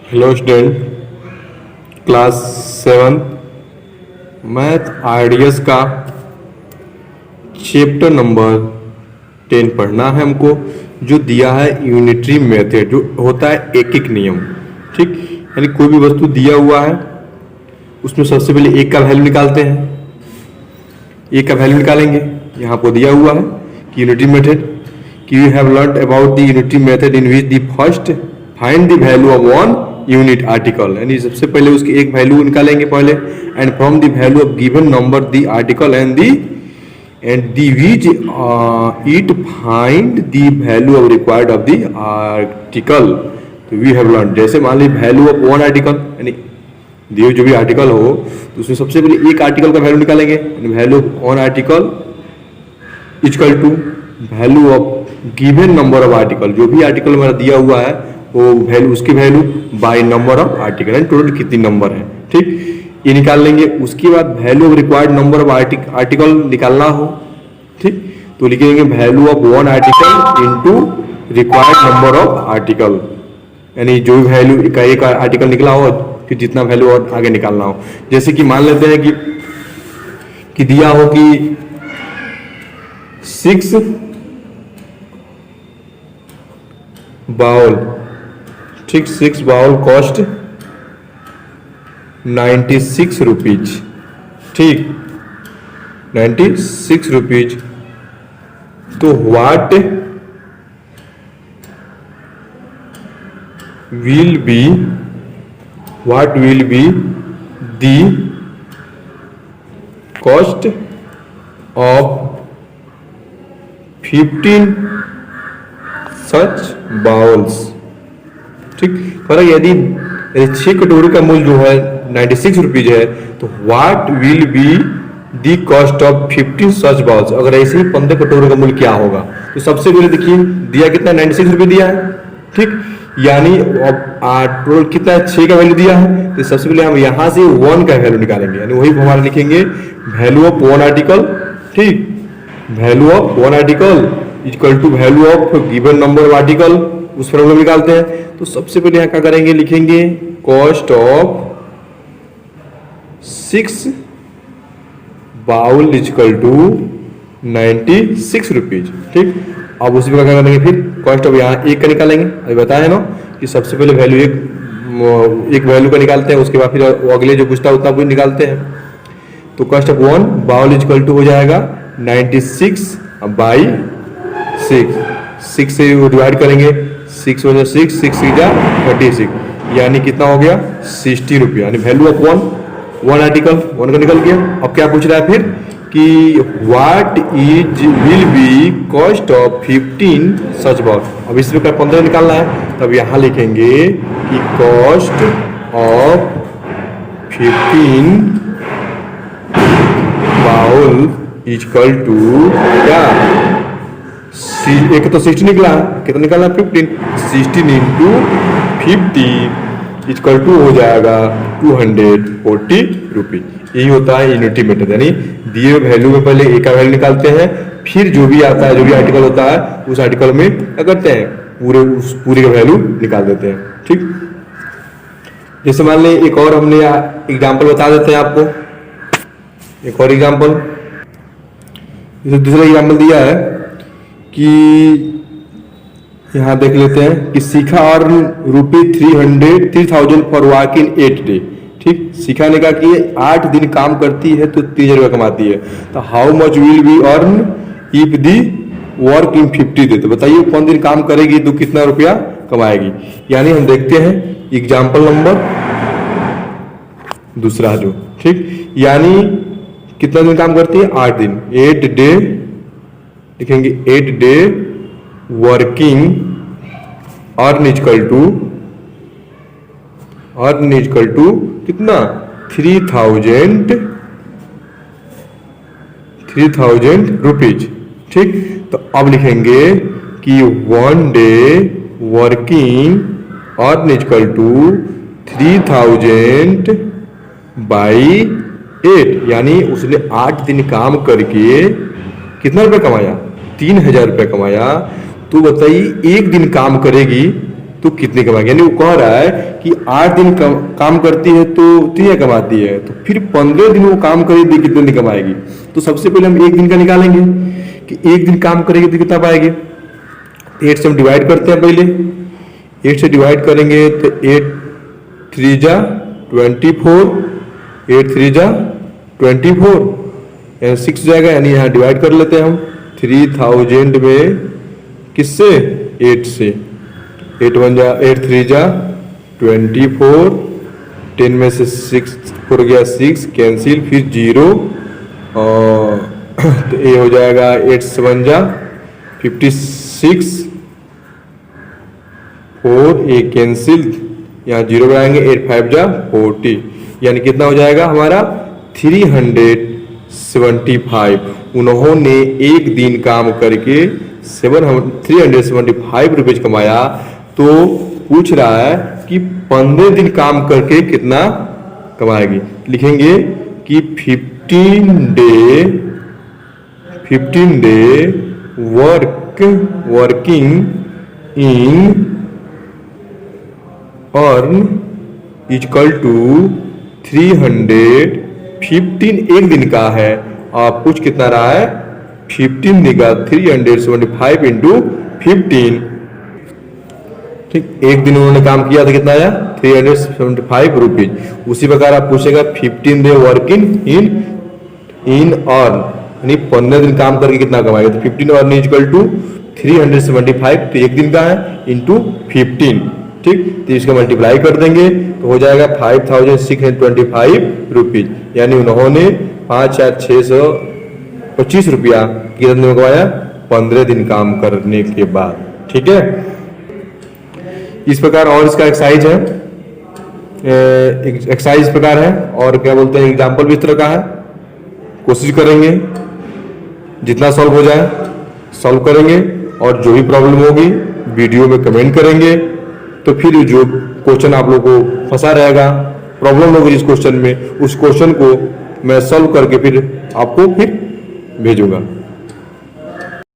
Hello student, class 7 math ideas का chapter number 10 पढ़ना है हमको। जो दिया है यूनिटरी मेथड, जो होता है एक एक नियम। ठीक, यानी कोई भी वस्तु दिया हुआ है उसमें सबसे पहले एक का वैल्यू निकालते हैं। एक का वैल्यू निकालेंगे। यहाँ पर दिया हुआ है कि यूनिटरी मेथड कि you have learn about the unitary method in which the first find the value of one unit article. यानी सबसे पहले उसकी एक वैल्यू निकालेंगे पहले, and from the value of given number the article and the which it find the value of required of the article. तो we have learn, जैसे मान ली वैल्यू ऑफ वन आर्टिकल, यानी दिए जो भी आर्टिकल हो तो उसमें सबसे पहले एक आर्टिकल का वैल्यू निकालेंगे। Value of one article equal to value of given number of article. जो भी आर्टिकल हमारा दिया हुआ है वो वैल्यू, उसकी value by number of article, and total कितनी नंबर है। ठीक, ये निकाल लेंगे। उसके बाद value of required number of article निकालना हो, ठीक, तो लिखेंगे value of one article into required number of article. यानी जो वैल्यू का एक आर्टिकल निकला हो फिर जितना वैल्यू और आगे निकालना हो। जैसे कि मान लेते हैं कि दिया हो कि 6 बाउल, ठीक, 6 बाउल कॉस्ट 96 रुपीज। ठीक, 96 रुपीज। तो what will be the cost of 15 such bowls. ठीक, पर यदि 6 कटोरी का मूल्य जो है 96 रुपीज है, तो what will be the cost of 15 such bowls. अगर ऐसे ही 15 कटोरी का मूल्य क्या होगा, तो सबसे पहले देखिए दिया कितना, 96 रुपये दिया है। ठीक, यानी टोटल कितना है, 6 का वैल्यू दिया है। तो सबसे पहले हम यहाँ से 1 का वैल्यू निकालेंगे, यानी वही हमारा लिखेंगे वैल्यू ऑफ वन आर्टिकल। ठीक, value of one article equal to value of given number of article, उस पर हम लोग निकालते हैं। तो सबसे पहले यहाँ क्या करेंगे, लिखेंगे cost of 6 bowl equal to 96 rupees. ठीक, अब उसी पर क्या करेंगे, फिर कॉस्ट ऑफ यहाँ एक का निकालेंगे। अभी बताया ना कि सबसे पहले वैल्यू एक वैल्यू का निकालते हैं, उसके बाद फिर अगले जो पूछता है उतना भी निकालते हैं। तो cost of one bowl equal to हो जाएगा 96 बाई 6 से डिवाइड करेंगे, 6 हो जाए 6 जा 36, यानी कितना हो गया 60 रुपये। यानी value of one article, one का निकल गया। अब क्या पूछ रहा है फिर कि what will be cost of 15 such bowl. अब इस प्रकार 15 निकालना है, तब यहाँ लिखेंगे कि cost of 15 bowl equal to क्या, एक तो 60 निकला, कितना निकालना 15, 16 इंटू 50 इक्वल टू हो जाएगा 240 रुपीज। यही होता है यूनिटरी मेथड, यानी दिए वैल्यू में पहले एक का वैल्यू निकालते हैं, फिर जो भी आता है, जो भी आर्टिकल होता है उस आर्टिकल में क्या करते हैं, पूरे का वैल्यू निकाल देते हैं। ठीक, जैसे मान लें एक और हमने एग्जाम्पल बता देते हैं आपको, एक और एग्जाम्पल। जैसे दूसरा एग्जाम्पल दिया है कि यहाँ देख लेते हैं कि शिखा और ₹3,000 फॉर वर्क इन 8 डे। ठीक, शिखा ने कहा कि 8 दिन काम करती है तो 3000 रुपया कमाती है। तो how much will be earn if the work in 50 day. तो बताइए कौन दिन काम करेगी तो कितना रुपया कमाएगी। यानी हम देखते हैं एग्जाम्पल नंबर दूसरा जो, ठीक, यानी कितना दिन काम करती है, 8 दिन, 8 डे लिखेंगे, 8 day working earn equal to कितना 3000 रुपीज। ठीक, तो अब लिखेंगे कि 1 day working earn equal to 3000 by 8, यानी उसने 8 दिन काम करके कितना रुपया कमाया, 3000 रुपया कमाया। तो बताइए एक दिन काम करेगी तो कितने कमाएगी। यानी वो कह रहा है कि 8 दिन काम करती है तो कितने कमाती है, तो फिर 15 दिन वो काम करेगी कितने दिन कमाएगी। तो सबसे पहले हम 1 दिन का निकालेंगे कि 1 दिन काम करेगी तो कितना पाएगी। 8 से हम डिवाइड करते हैं, पहले 8 से डिवाइड करेंगे तो 8 3 जा 24, 8 3 जा 24, 6 जाएगा, यानी यहाँ डिवाइड कर लेते हैं हम 3000 में किससे 8 से, 8 1 जा 8 3 जा 24, 10 में से 6 4 गया 6 कैंसिल, फिर 0 और तो ये हो जाएगा 8 7 जा 56, 4 ये कैंसिल, यहाँ 0 बनाएंगे 8 5 जा 40, यानी कितना हो जाएगा हमारा 375। उन्होंने 1 दिन काम करके 375 रुपये कमाया। तो पूछ रहा है कि 15 दिन काम करके कितना कमाएगी। लिखेंगे कि 15 day working in earn equal to 315, 1 दिन का है, आप पूछ कितना रहा है 15 दिन का 375 इंटू 15, ठीक। 1 दिन उन्होंने काम किया तो कितना आया 375 रुपीज। उसी प्रकार आप पूछेगा 15 डे वर्किंग इन अर्न, यानी 15 दिन काम करके कितना कमाएगा। तो 15 अर्न इक्वल टू 375, तो 1 दिन का है इंटू 15, ठीक। तो इसका मल्टीप्लाई कर देंगे तो हो जाएगा 5625 रुपीज, यानी उन्होंने 5625 रुपया कितने दिन में कमाया 15 दिन काम करने के बाद, ठीक है। इस प्रकार और इसका एक्सरसाइज है, एक्सरसाइज इस प्रकार है, और क्या बोलते हैं एग्जाम्पल भी इस तरह का है। कोशिश करेंगे जितना सॉल्व हो जाए सॉल्व करेंगे, और जो भी प्रॉब्लम होगी वीडियो में कमेंट करेंगे। तो फिर जो क्वेश्चन आप लोगों को फंसा रहेगा, प्रॉब्लम होगी जिस क्वेश्चन में, उस क्वेश्चन को मैं सॉल्व करके फिर आपको फिर भेजूंगा।